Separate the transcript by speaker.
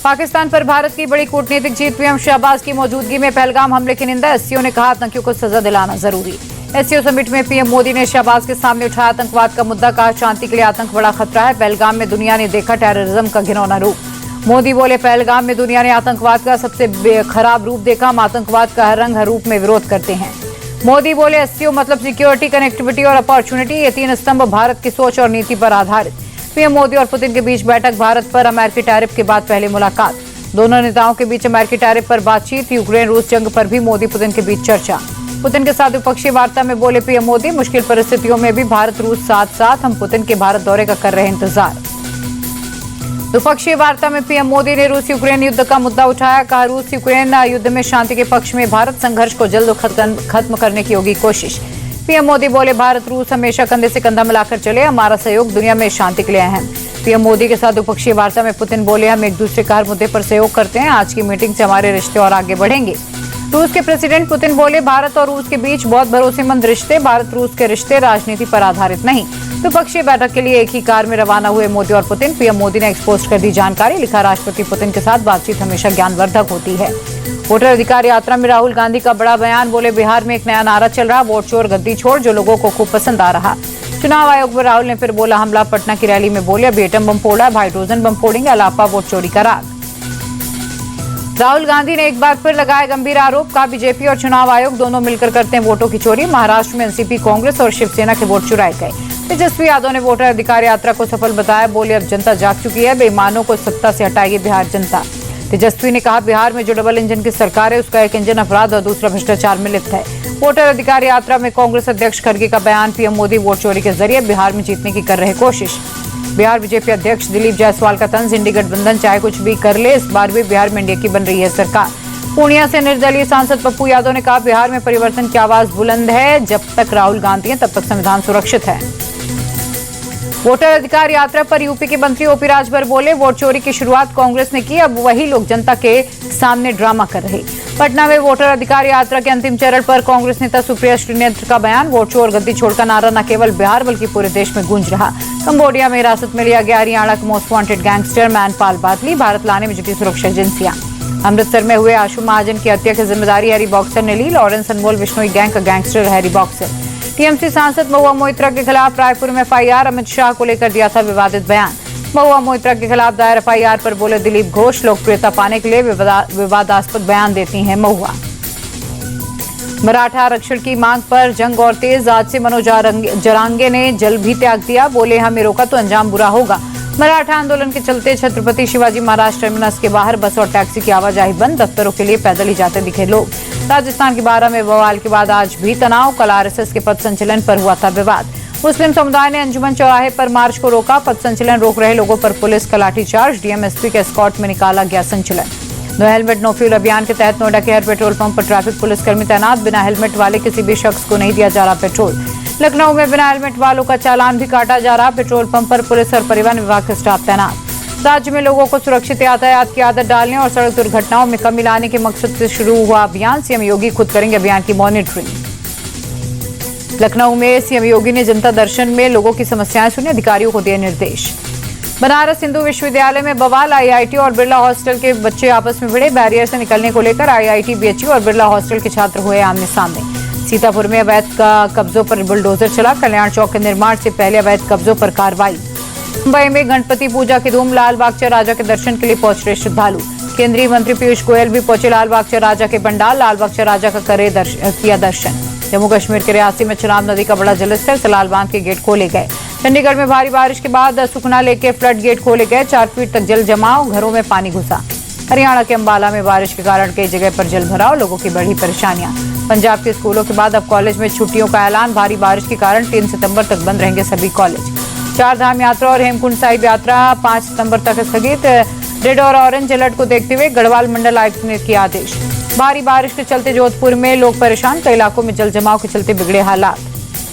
Speaker 1: पाकिस्तान पर भारत की बड़ी कूटनीतिक जीत। पीएम शहबाज की मौजूदगी में पहलगाम हमले की निंदा। एससीओ ने कहा आतंकियों को सजा दिलाना जरूरी। एससीओ समिट में पीएम मोदी ने शहबाज के सामने उठाया आतंकवाद का मुद्दा। कहा शांति के लिए आतंक बड़ा खतरा है। पहलगाम में दुनिया ने देखा टेररिज्म का घिनौना रूप। मोदी बोले पहलगाम में दुनिया ने आतंकवाद का सबसे खराब रूप देखा। हम आतंकवाद का हर रंग हर रूप में विरोध करते हैं। मोदी बोले एससीओ मतलब सिक्योरिटी, कनेक्टिविटी और अपॉर्चुनिटी। ये तीन स्तंभ भारत की सोच और नीति पर आधारित। पीएम मोदी और पुतिन के बीच बैठक। भारत पर अमेरिकी टैरिफ के बाद पहली मुलाकात। दोनों नेताओं के बीच अमेरिकी टैरिफ पर बातचीत। यूक्रेन रूस जंग पर भी मोदी पुतिन के बीच चर्चा। पुतिन के साथ द्विपक्षीय वार्ता में बोले पीएम मोदी मुश्किल परिस्थितियों में भी भारत रूस साथ साथ। हम पुतिन के भारत दौरे का कर रहे इंतजार। द्विपक्षीय वार्ता में पीएम मोदी ने रूस यूक्रेन युद्ध का मुद्दा उठाया। कहा रूस यूक्रेन युद्ध में शांति के पक्ष में। भारत संघर्ष को जल्द खत्म करने की होगी कोशिश। पीएम मोदी बोले भारत रूस हमेशा कंधे से कंधा मिलाकर चले। हमारा सहयोग दुनिया में शांति के लिए अहम। पीएम मोदी के साथ द्विपक्षीय वार्ता में पुतिन बोले हम एक दूसरे का हर मुद्दे पर सहयोग करते हैं। आज की मीटिंग से हमारे रिश्ते और आगे बढ़ेंगे। रूस के प्रेसिडेंट पुतिन बोले भारत और रूस के बीच बहुत भरोसेमंद रिश्ते। भारत रूस के रिश्ते राजनीति पर आधारित नहीं। द्विपक्षीय बैठक के लिए एक ही कार में रवाना हुए मोदी और पुतिन। पीएम मोदी ने एक्सपोज कर दी जानकारी। लिखा राष्ट्रपति पुतिन के साथ बातचीत हमेशा ज्ञानवर्धक होती है। वोटर अधिकार यात्रा में राहुल गांधी का बड़ा बयान। बोले बिहार में एक नया नारा चल रहा, वोट चोर गद्दी छोड़, जो लोगों को खूब पसंद आ रहा। चुनाव आयोग पर राहुल ने फिर बोला हमला। पटना की रैली में बोले अभी एटम बम फोड़ा, हाइड्रोजन बम फोड़ेंगे, अलापा वोट चोरी का राग। राहुल गांधी ने एक बार फिर लगाया गंभीर आरोप। कहा बीजेपी और चुनाव आयोग दोनों मिलकर करते हैं वोटों की चोरी। महाराष्ट्र में एनसीपी, कांग्रेस और शिवसेना के वोट चुराए गए। तेजस्वी यादव ने वोटर अधिकार यात्रा को सफल बताया। बोले अब जनता जाग चुकी है, बेईमानों को सत्ता से हटाएगी बिहार जनता। तेजस्वी ने कहा बिहार में जो डबल इंजन की सरकार है उसका एक इंजन अपराध और दूसरा भ्रष्टाचार में लिप्त है। वोटर अधिकार यात्रा में कांग्रेस अध्यक्ष खड़गे का बयान। पीएम मोदी वोट चोरी के जरिए बिहार में जीतने की कर रहे कोशिश। बिहार बीजेपी अध्यक्ष दिलीप जायसवाल का तंज। इंडी गठबंधन चाहे कुछ भी कर ले, इस बार भी बिहार में इंडिया की बन रही है सरकार। पूर्णिया से निर्दलीय सांसद पप्पू यादव ने कहा बिहार में परिवर्तन की आवाज बुलंद है। जब तक राहुल गांधी हैं तब तक संविधान सुरक्षित है। वोटर अधिकार यात्रा पर यूपी के मंत्री ओपी राजभर बोले वोट चोरी की शुरुआत कांग्रेस ने की, अब वही लोग जनता के सामने ड्रामा कर रहे। पटना में वोटर अधिकार यात्रा के अंतिम चरण पर कांग्रेस नेता सुप्रिया श्रीनेत्र का बयान। वोट चोर गद्दी छोड़ का नारा न केवल बिहार बल्कि पूरे देश में गूंज रहा। कंबोडिया में हिरासत में लिया गया हरियाणा का मोस्ट वांटेड गैंगस्टर मैनपाल बादली। भारत लाने में जुटी सुरक्षा एजेंसियां। अमृतसर में हुए आशु महाजन की हत्या की जिम्मेदारी हैरी बॉक्सर ने ली। लॉरेंस अनमोल बिश्नोई गैंग का गैंगस्टर हैरी बॉक्सर। टीएमसी सांसद महुआ मोइत्रा के खिलाफ रायपुर में एफआईआर। अमित शाह को लेकर दिया था विवादित बयान। महुआ मोइत्रा के खिलाफ दायर एफआईआर पर बोले दिलीप घोष लोकप्रियता पाने के लिए विवादास्पद बयान देती हैं महुआ। मराठा आरक्षण की मांग पर जंग और तेज। आज से मनोज जरांगे ने जल भी त्याग दिया। बोले हमें रोका तो अंजाम बुरा होगा। मराठा आंदोलन के चलते छत्रपति शिवाजी महाराज टर्मिनस के बाहर बस और टैक्सी की आवाजाही बंद। दफ्तरों के लिए पैदल ही जाते दिखे लोग। राजस्थान के बारह में बवाल के बाद आज भी तनाव। कल आरएसएस के पथ संचलन पर हुआ था विवाद। मुस्लिम समुदाय ने अंजुमन चौराहे पर मार्च को रोका। पथ संचलन रोक रहे लोगों पर पुलिस का लाठीचार्ज। डीएमएसपी के एस्कॉर्ट में निकाला गया संचलन। नो हेलमेट नो फ्यूल अभियान के तहत नोएडा के हर पेट्रोल पंप पर ट्रैफिक पुलिसकर्मी तैनात। बिना हेलमेट वाले किसी भी शख्स को नहीं दिया जा रहा पेट्रोल। लखनऊ में बिना हेलमेट वालों का चालान भी काटा जा रहा। पेट्रोल पंप पर पुलिस और परिवहन विभाग के स्टाफ तैनात। राज्य में लोगों को सुरक्षित यातायात की आदत डालने और सड़क दुर्घटनाओं में कमी लाने के मकसद से शुरू हुआ अभियान। सीएम योगी खुद करेंगे अभियान की मॉनिटरिंग। लखनऊ में सीएम योगी ने जनता दर्शन में लोगों की समस्याएं सुनी। अधिकारियों को दिए निर्देश। बनारस हिंदू विश्वविद्यालय में बवाल। आईआईटी और बिरला हॉस्टल के बच्चे आपस में भिड़े। बैरियर से निकलने को लेकर आईआईटी, बीएचयू और बिरला हॉस्टल के छात्र हुए आमने सामने। सीतापुर में अवैध कब्जों पर बुलडोजर चला। कल्याण चौक के निर्माण से पहले अवैध कब्जों पर कार्रवाई। मुंबई में गणपति पूजा की धूम। लाल बागचा राजा के दर्शन के लिए पहुंच रहे श्रद्धालु। केंद्रीय मंत्री पीयूष गोयल भी पहुंचे लाल बागचा राजा के पंडाल। लाल बागचा राजा का किया दर्शन। जम्मू कश्मीर के रियासी में चिनाब नदी का बड़ा जलस्तर। सलाल बांध के गेट खोले गए। चंडीगढ़ में भारी बारिश के बाद सुखना लेक के फ्लड गेट खोले गए। 4 फीट तक जल जमाव, घरों में पानी घुसा। हरियाणा के अंबाला में बारिश के कारण कई जगह पर जल भराव, लोगों की बढ़ी परेशानियां। पंजाब के स्कूलों के बाद अब कॉलेज में छुट्टियों का ऐलान। भारी बारिश के कारण 3 सितंबर तक बंद रहेंगे सभी कॉलेज। चार धाम यात्रा और हेमकुंड साहिब यात्रा 5 सितंबर तक स्थगित। रेड और ऑरेंज अलर्ट को देखते हुए गढ़वाल मंडल आयुक्त ने किया आदेश। भारी बारिश के चलते जोधपुर में लोग परेशान। कई इलाकों में जल जमाव के चलते बिगड़े हालात।